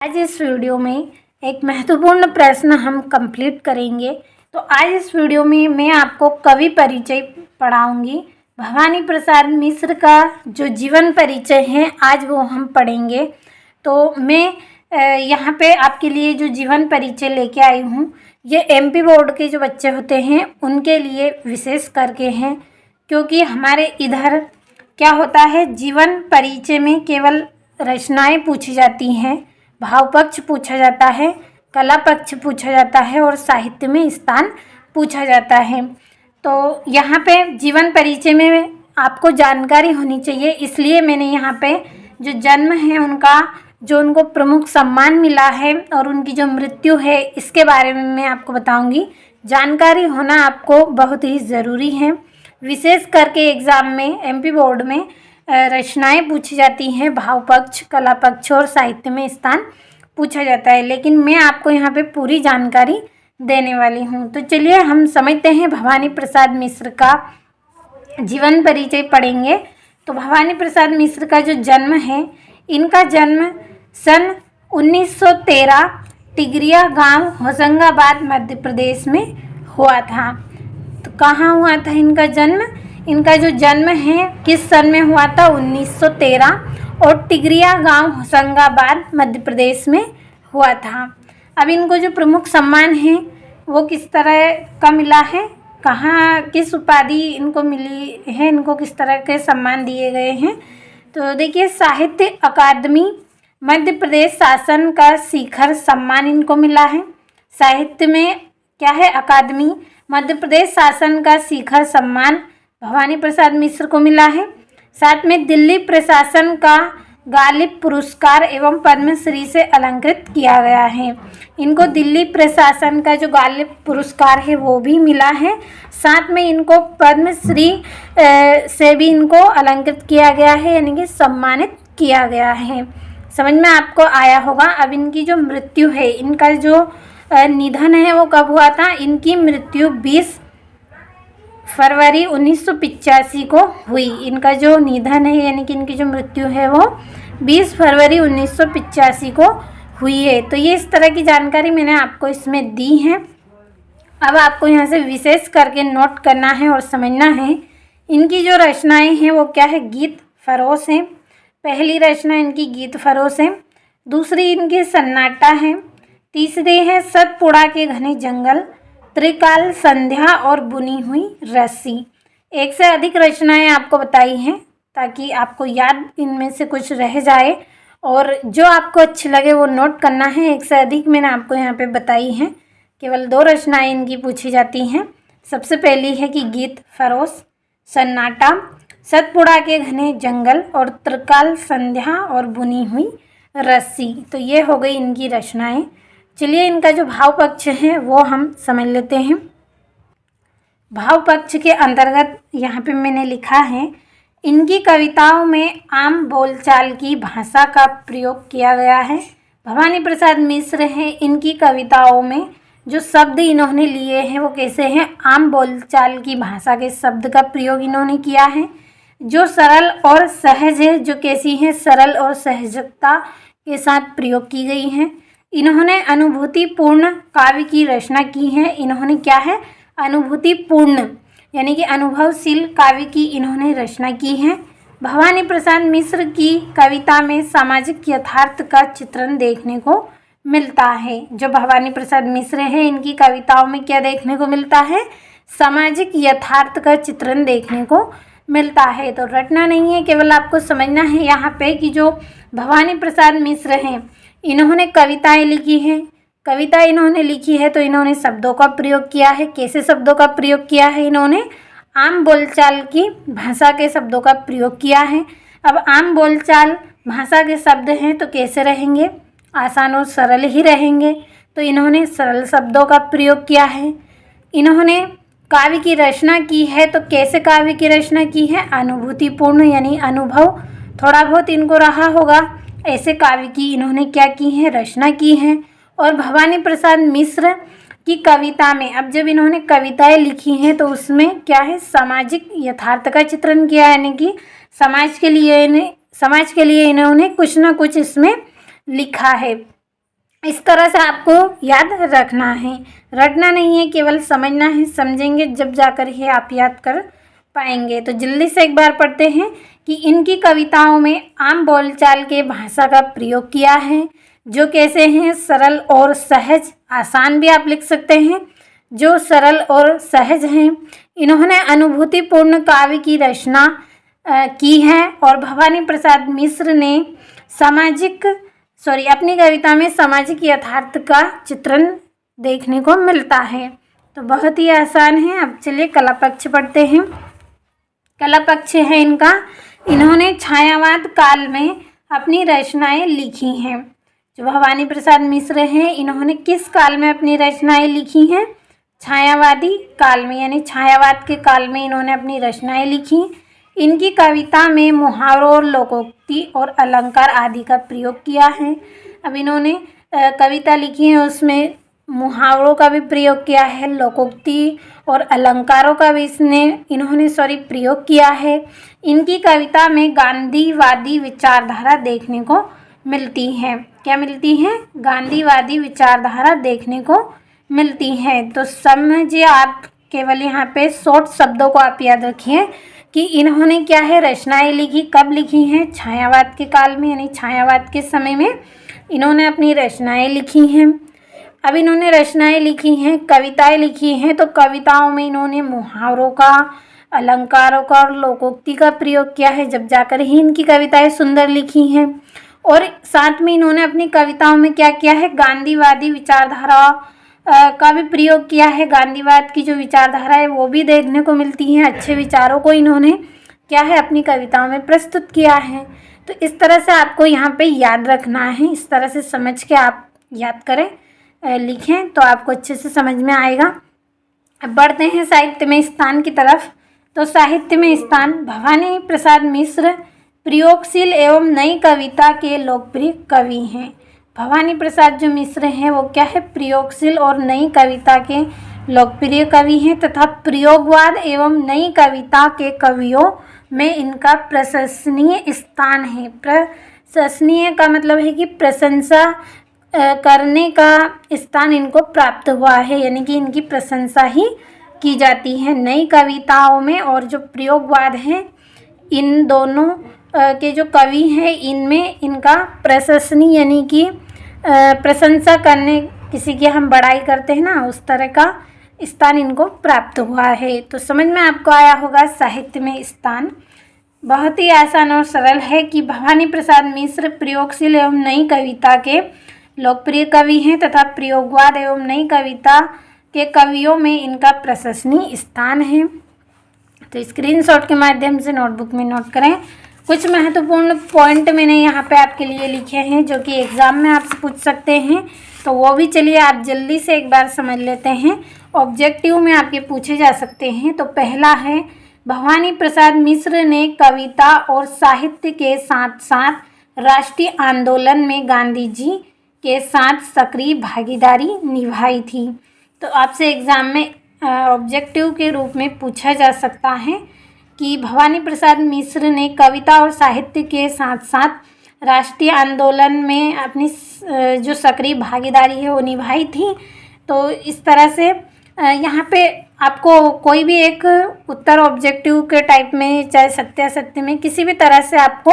आज इस वीडियो में एक महत्वपूर्ण प्रश्न हम कंप्लीट करेंगे। तो आज इस वीडियो में मैं आपको कवि परिचय पढ़ाऊंगी। भवानी प्रसाद मिश्र का जो जीवन परिचय है आज वो हम पढ़ेंगे। तो मैं यहाँ पे आपके लिए जो जीवन परिचय लेके आई हूँ ये एमपी बोर्ड के जो बच्चे होते हैं उनके लिए विशेष करके हैं, क्योंकि हमारे इधर क्या होता है, जीवन परिचय में केवल रचनाएं पूछी जाती हैं, भाव पक्ष पूछा जाता है, कला पक्ष पूछा जाता है और साहित्य में स्थान पूछा जाता है। तो यहाँ पे जीवन परिचय में आपको जानकारी होनी चाहिए, इसलिए मैंने यहाँ पे जो जन्म है उनका, जो उनको प्रमुख सम्मान मिला है और उनकी जो मृत्यु है इसके बारे में मैं आपको बताऊंगी। जानकारी होना आपको बहुत ही ज़रूरी है। विशेष करके एग्ज़ाम में, एमपी बोर्ड में रचनाएं पूछी जाती हैं, भाव पक्ष, कला पक्ष और साहित्य में स्थान पूछा जाता है, लेकिन मैं आपको यहाँ पे पूरी जानकारी देने वाली हूँ। तो चलिए हम समझते हैं भवानी प्रसाद मिश्र का जीवन परिचय पढ़ेंगे। तो भवानी प्रसाद मिश्र का जो जन्म है, इनका जन्म सन 1913 टिगरिया गांव होशंगाबाद मध्य प्रदेश में हुआ था। तो कहाँ हुआ था इनका जन्म? इनका जो जन्म है किस सन में हुआ था? 1913 और टिगरिया गांव होशंगाबाद मध्य प्रदेश में हुआ था। अब इनको जो प्रमुख सम्मान है वो किस तरह का मिला है, कहाँ किस उपाधि इनको मिली है, इनको किस तरह के सम्मान दिए गए हैं? तो देखिए, साहित्य अकादमी मध्य प्रदेश शासन का शिखर सम्मान इनको मिला है। साहित्य में क्या है? अकादमी मध्य प्रदेश शासन का शिखर सम्मान भवानी प्रसाद मिश्र को मिला है। साथ में दिल्ली प्रशासन का गालिब पुरस्कार एवं पद्मश्री से अलंकृत किया गया है। इनको दिल्ली प्रशासन का जो गालिब पुरस्कार है वो भी मिला है। साथ में इनको पद्मश्री से भी इनको अलंकृत किया गया है, यानी कि सम्मानित किया गया है। समझ में आपको आया होगा। अब इनकी जो मृत्यु है, इनका जो निधन है वो कब हुआ था? इनकी मृत्यु 20 फरवरी 1985 को हुई। इनका जो निधन है यानी कि इनकी जो मृत्यु है वो 20 फरवरी 1985 को हुई है। तो ये इस तरह की जानकारी मैंने आपको इसमें दी है। अब आपको यहाँ से विशेष करके नोट करना है और समझना है। इनकी जो रचनाएं हैं वो क्या है? गीत फरोश हैं। पहली रचना इनकी गीत फरोश है। दूसरी इनकी सन्नाटा है। तीसरी है सतपुड़ा के घने जंगल, त्रिकाल संध्या और बुनी हुई रस्सी। एक से अधिक रचनाएं आपको बताई हैं ताकि आपको याद इनमें से कुछ रह जाए, और जो आपको अच्छी लगे वो नोट करना है। एक से अधिक मैंने आपको यहाँ पे बताई हैं, केवल 2 रचनाएं इनकी पूछी जाती हैं। सबसे पहली है कि गीत फरोश, सन्नाटा, सतपुड़ा के घने जंगल और त्रिकाल संध्या और बुनी हुई रस्सी। तो ये हो गई इनकी रचनाएं। चलिए इनका जो भाव पक्ष है वो हम समझ लेते हैं। भाव पक्ष के अंतर्गत यहाँ पे मैंने लिखा है, इनकी कविताओं में आम बोलचाल की भाषा का प्रयोग किया गया है। भवानी प्रसाद मिश्र हैं, इनकी कविताओं में जो शब्द इन्होंने लिए हैं वो कैसे हैं? आम बोलचाल की भाषा के शब्द का प्रयोग इन्होंने किया है, जो सरल और सहज है। जो कैसी हैं? सरल और सहजता के साथ प्रयोग की गई हैं। इन्होंने अनुभूतिपूर्ण काव्य की रचना की है। इन्होंने क्या है? अनुभूतिपूर्ण यानी कि अनुभवशील काव्य की इन्होंने रचना की है। भवानी प्रसाद मिश्र की कविता में सामाजिक यथार्थ का चित्रण देखने को मिलता है। जो भवानी प्रसाद मिश्र हैं, इनकी कविताओं में क्या देखने को मिलता है? सामाजिक यथार्थ का चित्रण देखने को मिलता है। तो रटना नहीं है, केवल आपको समझना है यहाँ पे कि जो भवानी प्रसाद मिश्र हैं इन्होंने कविताएं लिखी हैं। कविता इन्होंने लिखी है तो इन्होंने शब्दों का प्रयोग किया है। कैसे शब्दों का प्रयोग किया है? इन्होंने आम बोलचाल की भाषा के शब्दों का प्रयोग किया है। अब आम बोलचाल भाषा के शब्द हैं तो कैसे रहेंगे? आसान और सरल ही रहेंगे। तो इन्होंने सरल शब्दों का प्रयोग किया है। इन्होंने काव्य की रचना की है तो कैसे काव्य की रचना की है? अनुभूतिपूर्ण यानी अनुभव थोड़ा बहुत इनको रहा होगा, ऐसे काव्य की इन्होंने क्या की है? रचना की है। और भवानी प्रसाद मिश्र की कविता में, अब जब इन्होंने कविताएं लिखी हैं तो उसमें क्या है? सामाजिक यथार्थ का चित्रण किया, यानी कि समाज के लिए इन्होंने कुछ ना कुछ इसमें लिखा है। इस तरह से आपको याद रखना है, रटना नहीं है, केवल समझना है। समझेंगे जब जाकर ही आप याद कर पाएंगे। तो जल्दी से एक बार पढ़ते हैं कि इनकी कविताओं में आम बोलचाल के भाषा का प्रयोग किया है, जो कैसे हैं, सरल और सहज। आसान भी आप लिख सकते हैं, जो सरल और सहज हैं। इन्होंने अनुभूतिपूर्ण काव्य की रचना की है और भवानी प्रसाद मिश्र ने अपनी कविता में सामाजिक यथार्थ का चित्रण देखने को मिलता है। तो बहुत ही आसान है। अब चलिए कला पक्ष पढ़ते हैं। कला पक्ष है इनका, इन्होंने छायावाद काल में अपनी रचनाएं लिखी हैं। जो भवानी प्रसाद मिश्र हैं, इन्होंने किस काल में अपनी रचनाएं लिखी हैं? छायावादी काल में, यानी छायावाद के काल में इन्होंने अपनी रचनाएं लिखी। इनकी कविता में मुहावरों और लोकोक्ति और अलंकार आदि का प्रयोग किया है। अब इन्होंने कविता लिखी है, उसमें मुहावरों का भी प्रयोग किया है, लोकोक्ति और अलंकारों का भी इन्होंने प्रयोग किया है। इनकी कविता में गांधीवादी विचारधारा देखने को मिलती है। क्या मिलती है? गांधीवादी विचारधारा देखने को मिलती है। तो समझिए आप, केवल यहाँ पे शॉर्ट शब्दों को आप याद रखिए कि इन्होंने क्या है, रचनाएं लिखी। कब लिखी हैं? छायावाद के काल में, यानी छायावाद के समय में इन्होंने अपनी रचनाएं लिखी हैं। अब इन्होंने रचनाएं लिखी हैं, कविताएं लिखी हैं, तो कविताओं में इन्होंने मुहावरों का, अलंकारों का और लोकोक्ति का प्रयोग किया है, जब जाकर ही इनकी कविताएं सुंदर लिखी हैं। और साथ में इन्होंने अपनी कविताओं में क्या किया है, गांधीवादी विचारधारा का भी प्रयोग किया है। गांधीवाद की जो विचारधारा है वो भी देखने को मिलती है। अच्छे विचारों को इन्होंने क्या है, अपनी कविताओं में प्रस्तुत किया है। तो इस तरह से आपको यहाँ पे याद रखना है। इस तरह से समझ के आप याद करें, लिखें, तो आपको अच्छे से समझ में आएगा। अब बढ़ते हैं साहित्य में स्थान की तरफ। तो साहित्य में स्थान, भवानी प्रसाद मिश्र प्रयोगशील एवं नई कविता के लोकप्रिय कवि हैं। भवानी प्रसाद जो मिश्र हैं वो क्या है, प्रयोगशील और नई कविता के लोकप्रिय कवि हैं तथा प्रयोगवाद एवं नई कविता के कवियों में इनका प्रशंसनीय स्थान है। प्रशंसनीय का मतलब है कि प्रशंसा करने का स्थान इनको प्राप्त हुआ है, यानी कि इनकी प्रशंसा ही की जाती है नई कविताओं में। और जो प्रयोगवाद है, इन दोनों के जो कवि हैं, इनमें इनका प्रशंसनीय यानी कि प्रशंसा करने, किसी की हम बड़ाई करते हैं ना, उस तरह का स्थान इनको प्राप्त हुआ है। तो समझ में आपको आया होगा साहित्य में स्थान। बहुत ही आसान और सरल है कि भवानी प्रसाद मिश्र प्रयोगशील एवं नई कविता के लोकप्रिय कवि हैं तथा प्रयोगवाद एवं नई कविता के कवियों में इनका प्रशंसनीय स्थान है। तो स्क्रीनशॉट के माध्यम से नोटबुक में नोट करें। कुछ महत्वपूर्ण पॉइंट मैंने यहाँ पे आपके लिए लिखे हैं जो कि एग्ज़ाम में आपसे पूछ सकते हैं, तो वो भी चलिए आप जल्दी से एक बार समझ लेते हैं। ऑब्जेक्टिव में आपके पूछे जा सकते हैं। तो पहला है, भवानी प्रसाद मिश्र ने कविता और साहित्य के साथ साथ राष्ट्रीय आंदोलन में गांधी जी के साथ सक्रिय भागीदारी निभाई थी। तो आपसे एग्ज़ाम में ऑब्जेक्टिव के रूप में पूछा जा सकता है कि भवानी प्रसाद मिश्र ने कविता और साहित्य के साथ साथ राष्ट्रीय आंदोलन में अपनी जो सक्रिय भागीदारी है वो निभाई थी। तो इस तरह से यहाँ पे आपको कोई भी एक उत्तर ऑब्जेक्टिव के टाइप में, चाहे सत्यासत्य में, किसी भी तरह से आपको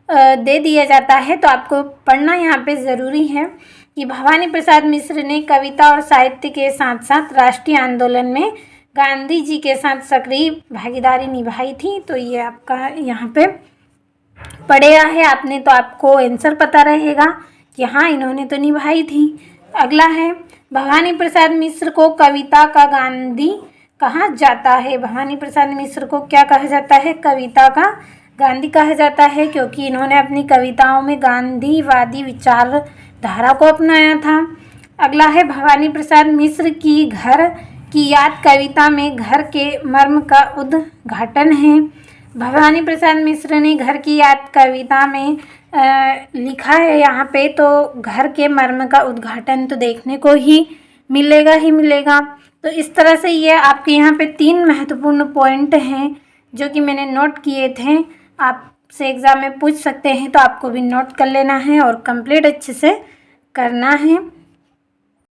दे दिया जाता है, तो आपको पढ़ना यहाँ पे ज़रूरी है कि भवानी प्रसाद मिश्र ने कविता और साहित्य के साथ साथ राष्ट्रीय आंदोलन में गांधी जी के साथ सक्रिय भागीदारी निभाई थी। तो ये आपका यहाँ पे पढ़ेगा है आपने, तो आपको आंसर पता रहेगा कि हाँ, इन्होंने तो निभाई थी। अगला है, भवानी प्रसाद मिश्र को कविता का गांधी कहा जाता है। भवानी प्रसाद मिश्र को क्या कहा जाता है? कविता का गांधी कहा जाता है, क्योंकि इन्होंने अपनी कविताओं में गांधीवादी विचारधारा को अपनाया था। अगला है, भवानी प्रसाद मिश्र की घर की याद कविता में घर के मर्म का उद्घाटन है। भवानी प्रसाद मिश्र ने घर की याद कविता में लिखा है यहाँ पे, तो घर के मर्म का उद्घाटन तो देखने को ही मिलेगा। तो इस तरह से ये आपके यहाँ पे 3 महत्वपूर्ण पॉइंट हैं जो कि मैंने नोट किए थे। आपसे एग्ज़ाम में पूछ सकते हैं, तो आपको भी नोट कर लेना है और कंप्लीट अच्छे से करना है।